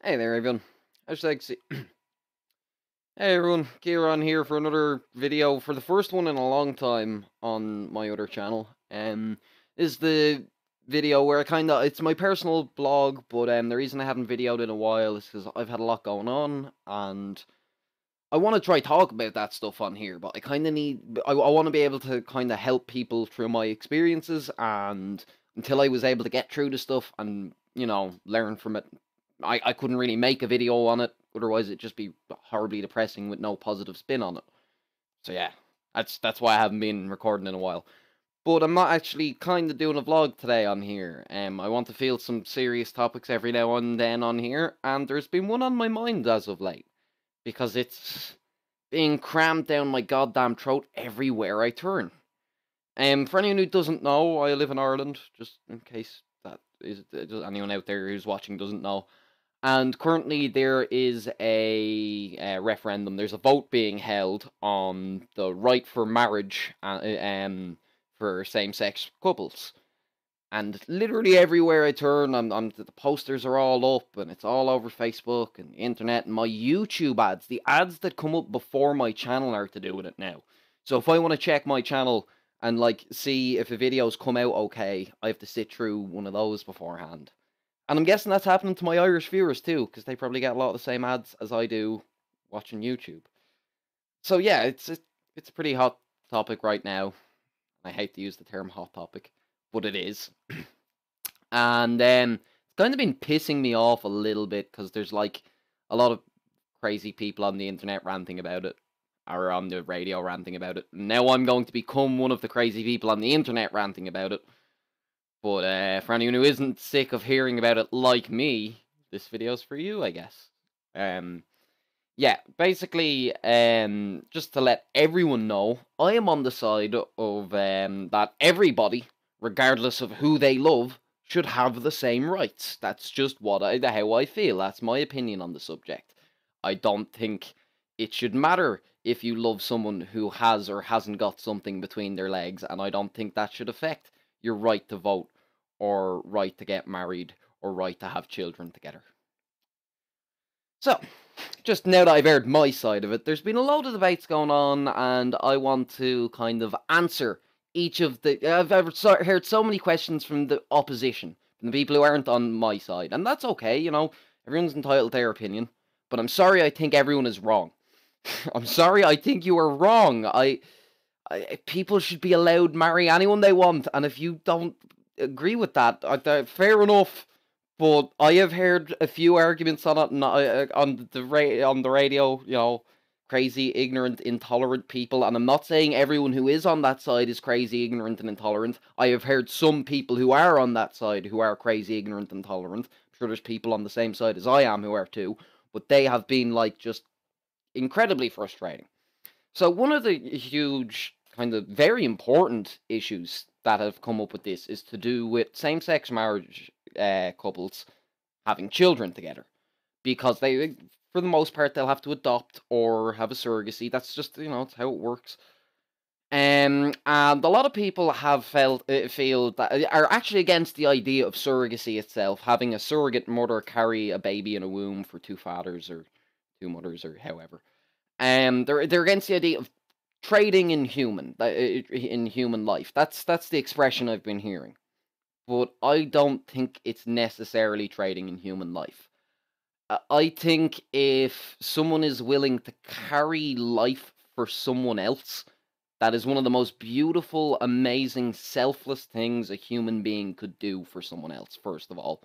Hey there, everyone. Hashtag see. Hey everyone, Kieran here for another video, for the first one in a long time on my other channel. This is the video where it's my personal blog, but the reason I haven't videoed in a while is because I've had a lot going on, and I want to try talk about that stuff on here, but I want to be able to kind of help people through my experiences, and until I was able to get through the stuff and, learn from it, I couldn't really make a video on it, otherwise it'd just be horribly depressing with no positive spin on it. So yeah, that's why I haven't been recording in a while. But I'm not actually kind of doing a vlog today on here. I want to feel some serious topics every now and then on here, and there's been one on my mind as of late, because it's being crammed down my goddamn throat everywhere I turn. For anyone who doesn't know, I live in Ireland, just in case that is anyone out there who's watching doesn't know. And currently there is a referendum. There's a vote being held on the right for marriage for same-sex couples. And literally everywhere I turn, the posters are all up, and it's all over Facebook and the internet, and my YouTube ads, the ads that come up before my channel are to do with it now. So if I want to check my channel and see if the videos come out okay, I have to sit through one of those beforehand. And I'm guessing that's happening to my Irish viewers too, because they probably get a lot of the same ads as I do watching YouTube. So yeah, it's a pretty hot topic right now. I hate to use the term hot topic, but it is. And it's kind of been pissing me off a little bit, because there's a lot of crazy people on the internet ranting about it, or on the radio ranting about it. Now I'm going to become one of the crazy people on the internet ranting about it. But for anyone who isn't sick of hearing about it like me, this video's for you, I guess. Yeah, basically, just to let everyone know, I am on the side of that everybody, regardless of who they love, should have the same rights. That's just how I feel. That's my opinion on the subject. I don't think it should matter if you love someone who has or hasn't got something between their legs, and I don't think that should affect your right to vote, or right to get married, or right to have children together. So, just now that I've aired my side of it, there's been a load of debates going on, and I want to kind of answer each of the. Heard so many questions from the opposition, from the people who aren't on my side, and that's okay, everyone's entitled to their opinion, but I'm sorry, I think everyone is wrong. I'm sorry, I think you are wrong. People should be allowed marry anyone they want, and if you don't agree with that, fair enough. But I have heard a few arguments on it, on the radio. Crazy, ignorant, intolerant people, and I'm not saying everyone who is on that side is crazy, ignorant, and intolerant. I have heard some people who are on that side who are crazy, ignorant, and intolerant. I'm sure there's people on the same side as I am who are too, but they have been just incredibly frustrating. So one of the huge, kind of very important issues that have come up with this is to do with same-sex marriage couples having children together, because for the most part, they'll have to adopt or have a surrogacy. That's just, it's how it works. And a lot of people have feel that are actually against the idea of surrogacy itself, having a surrogate mother carry a baby in a womb for two fathers or two mothers or however. They're against the idea of trading in human life. That's the expression I've been hearing. But I don't think it's necessarily trading in human life. I think if someone is willing to carry life for someone else, that is one of the most beautiful, amazing, selfless things a human being could do for someone else, first of all.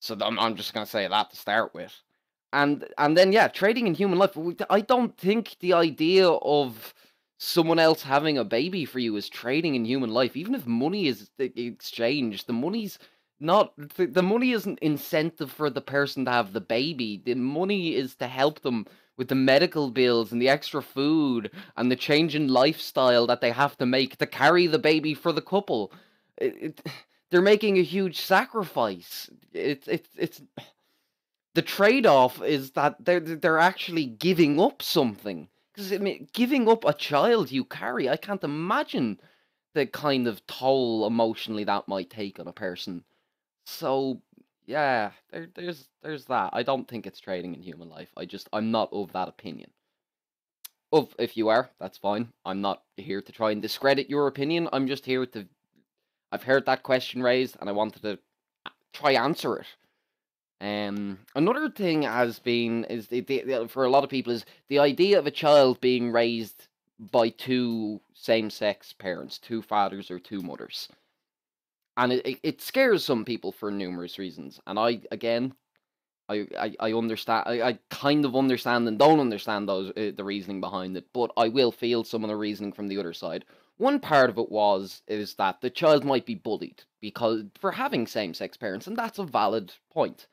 So I'm just going to say that to start with. And then, yeah, trading in human life. I don't think the idea of someone else having a baby for you is trading in human life. Even if money is exchanged, the money's not. The money isn't incentive for the person to have the baby. The money is to help them with the medical bills and the extra food and the change in lifestyle that they have to make to carry the baby for the couple. They're making a huge sacrifice. It's the trade-off is that they're actually giving up something. Because I mean, giving up a child you carry, I can't imagine the kind of toll emotionally that might take on a person. So yeah, there's that. I don't think it's trading in human life. I'm not of that opinion. Of if you are, that's fine. I'm not here to try and discredit your opinion. I'm just here to. I've heard that question raised, and I wanted to try answer it. Another thing has been is for a lot of people is the idea of a child being raised by two same-sex parents, two fathers or two mothers, and it scares some people for numerous reasons. And I understand. I kind of understand and don't understand those the reasoning behind it, but I will feel some of the reasoning from the other side. One part of it is that the child might be bullied because for having same-sex parents, and that's a valid point.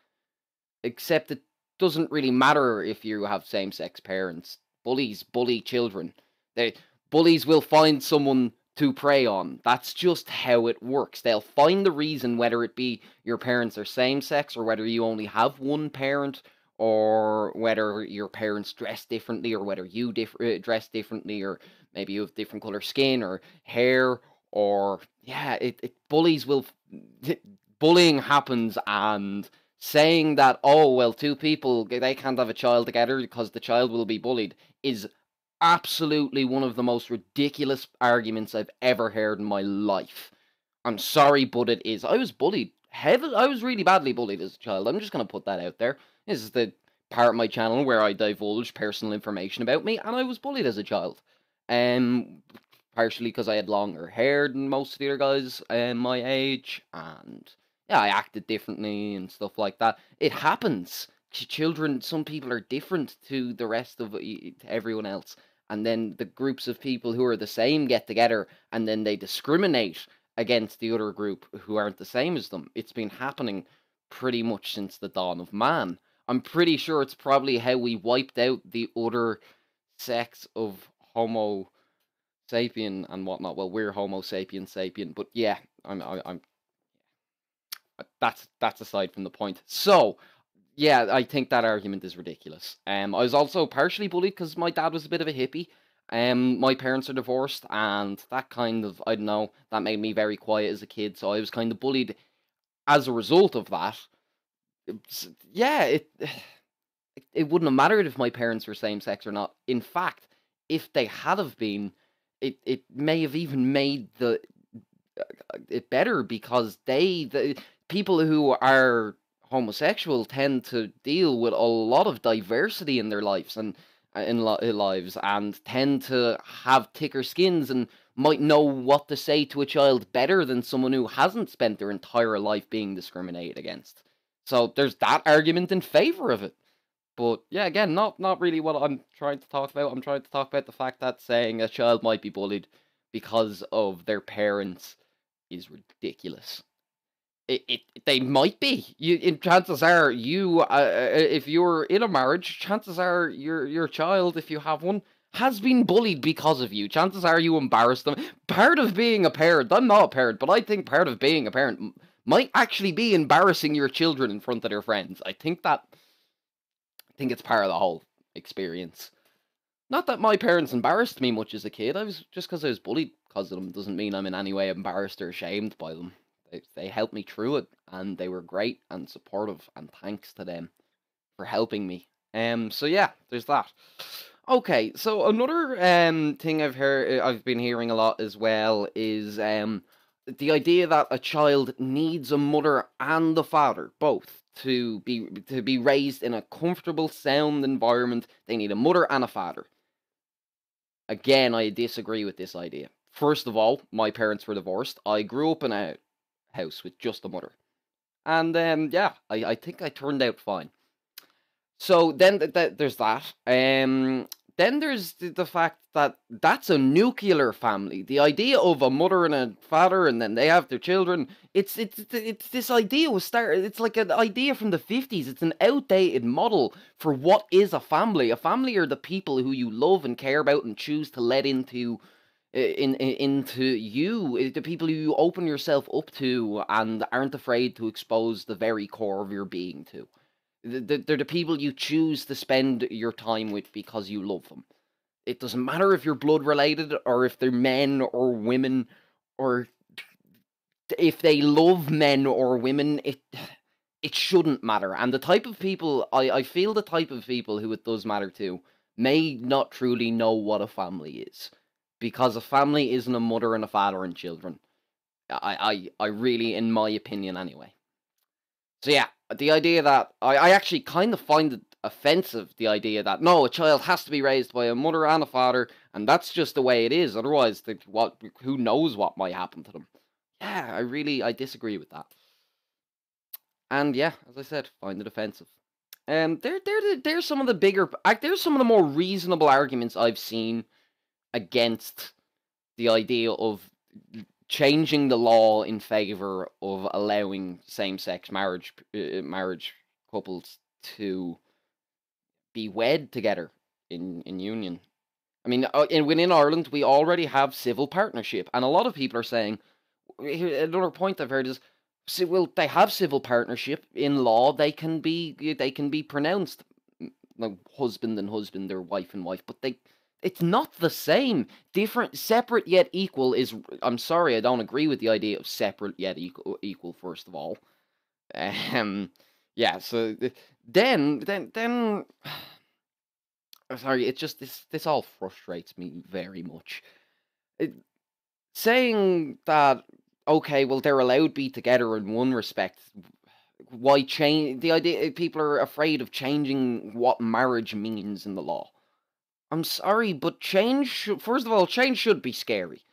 Except it doesn't really matter if you have same-sex parents. Bullies bully children. They bullies will find someone to prey on. That's just how it works. They'll find the reason, whether it be your parents are same-sex or whether you only have one parent or whether your parents dress differently or whether you dress differently or maybe you have different color skin or hair or yeah, it bullies will bullying happens and saying that, oh, well, two people, they can't have a child together because the child will be bullied is absolutely one of the most ridiculous arguments I've ever heard in my life. I'm sorry, but it is. I was bullied heavily. I was really badly bullied as a child. I'm just going to put that out there. This is the part of my channel where I divulge personal information about me, and I was bullied as a child. Um, Partially because I had longer hair than most of the other guys my age, and yeah, I acted differently and stuff like that. It happens. Children, some people are different to the rest of to everyone else, and then the groups of people who are the same get together, and then they discriminate against the other group who aren't the same as them. It's been happening pretty much since the dawn of man. I'm pretty sure it's probably how we wiped out the other sex of Homo sapien and whatnot. Well, we're Homo sapien, but yeah, I'm. That's aside from the point. So, yeah, I think that argument is ridiculous. I was also partially bullied because my dad was a bit of a hippie. My parents are divorced, and that kind of I don't know that made me very quiet as a kid. So I was kind of bullied as a result of that. Yeah, it wouldn't have mattered if my parents were same sex or not. In fact, if they had have been, it may have even made it better because the people who are homosexual tend to deal with a lot of diversity in their lives and lives and tend to have thicker skins and might know what to say to a child better than someone who hasn't spent their entire life being discriminated against. So there's that argument in favor of it. But yeah, again, not really what I'm trying to talk about. I'm trying to talk about the fact that saying a child might be bullied because of their parents is ridiculous. They might be. Chances are if you're in a marriage, chances are your child, if you have one, has been bullied because of you. Chances are you embarrassed them. Part of being a parent, I'm not a parent, but I think part of being a parent might actually be embarrassing your children in front of their friends. I think it's part of the whole experience. Not that my parents embarrassed me much as a kid. I was just because I was bullied because of them doesn't mean I'm in any way embarrassed or ashamed by them. They helped me through it, and they were great and supportive. And thanks to them for helping me. So yeah, there's that. Okay, so another thing I've been hearing a lot as well is the idea that a child needs a mother and a father, both, to be raised in a comfortable, sound environment. They need a mother and a father. Again, I disagree with this idea. First of all, my parents were divorced. I grew up in a house with just a mother. And yeah, I think I turned out fine. So then there's that. Then there's the fact that that's a nuclear family. The idea of a mother and a father, and then they have their children. It's this idea was started. It's like an idea from the 50s. It's an outdated model for what is a family. A family are the people who you love and care about and choose to let into you, the people who you open yourself up to and aren't afraid to expose the very core of your being to. They're the people you choose to spend your time with because you love them. It doesn't matter if you're blood related or if they're men or women or if they love men or women. it shouldn't matter. And the type of people, I feel the type of people who it does matter to may not truly know what a family is. Because a family isn't a mother and a father and children. I really, in my opinion anyway. So yeah, the idea that I actually kind of find it offensive, the idea that no, a child has to be raised by a mother and a father, and that's just the way it is. Otherwise, who knows what might happen to them? Yeah, I disagree with that. And yeah, as I said, find it offensive. There's some of the there's some of the more reasonable arguments I've seen against the idea of changing the law in favor of allowing same-sex marriage couples to be wed together in union. I mean, within Ireland, we already have civil partnership, and a lot of people are saying, another point I've heard is, well, they have civil partnership in law. They can be pronounced like husband and husband or wife and wife, but it's not the same. Different, separate yet equal is. I'm sorry, I don't agree with the idea of separate yet equal. First of all, um, yeah. So then. Sorry, it just this all frustrates me very much. It, saying that okay, well they're allowed to be together in one respect. Why change the idea? People are afraid of changing what marriage means in the law. I'm sorry, but first of all, change should be scary.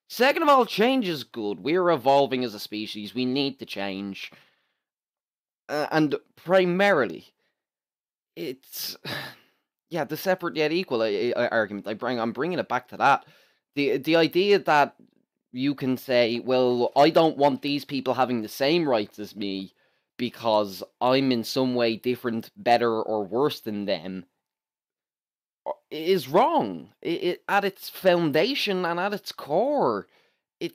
Second of all, change is good. We're evolving as a species. We need to change. And primarily, it's yeah, the separate yet equal argument. I'm bringing it back to that. The idea that you can say, well, I don't want these people having the same rights as me because I'm in some way different, better, or worse than them is wrong. At its foundation and at its core, it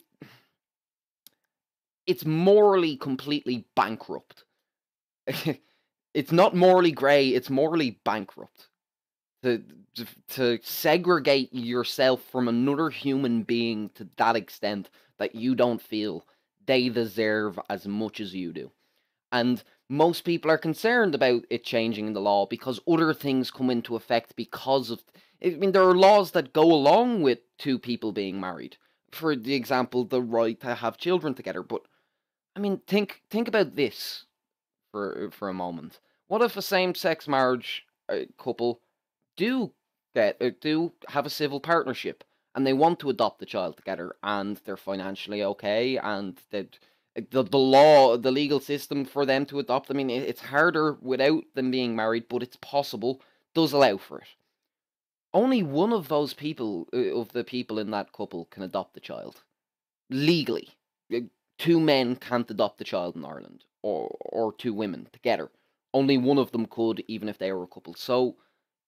it's morally completely bankrupt. It's not morally grey, it's morally bankrupt. To, to segregate yourself from another human being to that extent that you don't feel they deserve as much as you do. And most people are concerned about it changing in the law because other things come into effect because of. I mean, there are laws that go along with two people being married. For the example, the right to have children together. But I mean, think about this for a moment. What if a same-sex marriage couple do have a civil partnership and they want to adopt the child together and they're financially okay and the legal system for them to adopt. I mean, it's harder without them being married, but it's possible. Does allow for it. Only one of those people of the people in that couple can adopt the child legally. Uh, Two men can't adopt the child in Ireland, or two women together. Only one of them could, even if they were a couple. So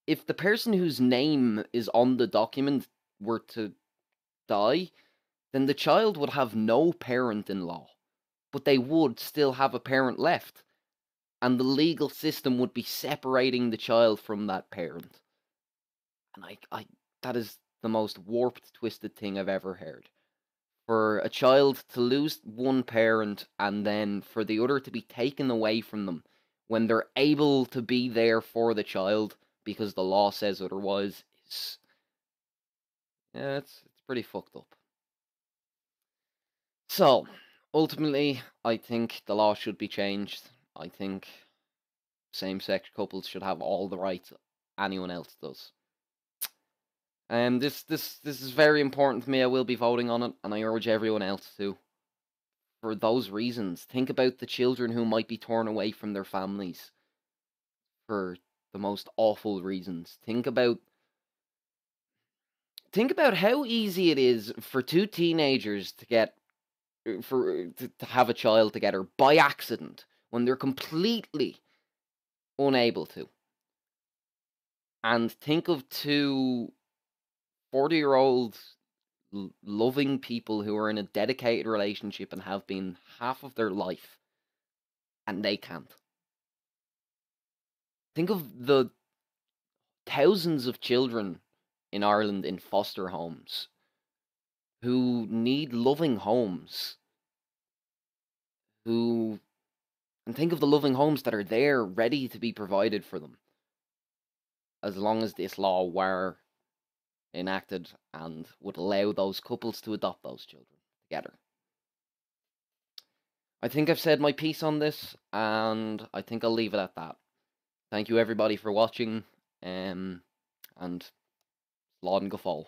if the person whose name is on the document were to die, then the child would have no parent in law, but they would still have a parent left, and the legal system would be separating the child from that parent. And that is the most warped, twisted thing I've ever heard. For a child to lose one parent and then for the other to be taken away from them when they're able to be there for the child because the law says otherwise is yeah, it's pretty fucked up. So, ultimately, I think the law should be changed. I think same-sex couples should have all the rights anyone else does. This is very important to me. I will be voting on it, and I urge everyone else to. For those reasons, think about the children who might be torn away from their families for the most awful reasons. Think about how easy it is for two teenagers to get to have a child together by accident when they're completely unable to. And think of two 40-year-old loving people who are in a dedicated relationship and have been half of their life and they can't. Think of the thousands of children in Ireland in foster homes who need loving homes, who And think of the loving homes that are there, ready to be provided for them, as long as this law were enacted and would allow those couples to adopt those children together. I think I've said my piece on this, and I think I'll leave it at that. Thank you everybody for watching, and Slán go fóill.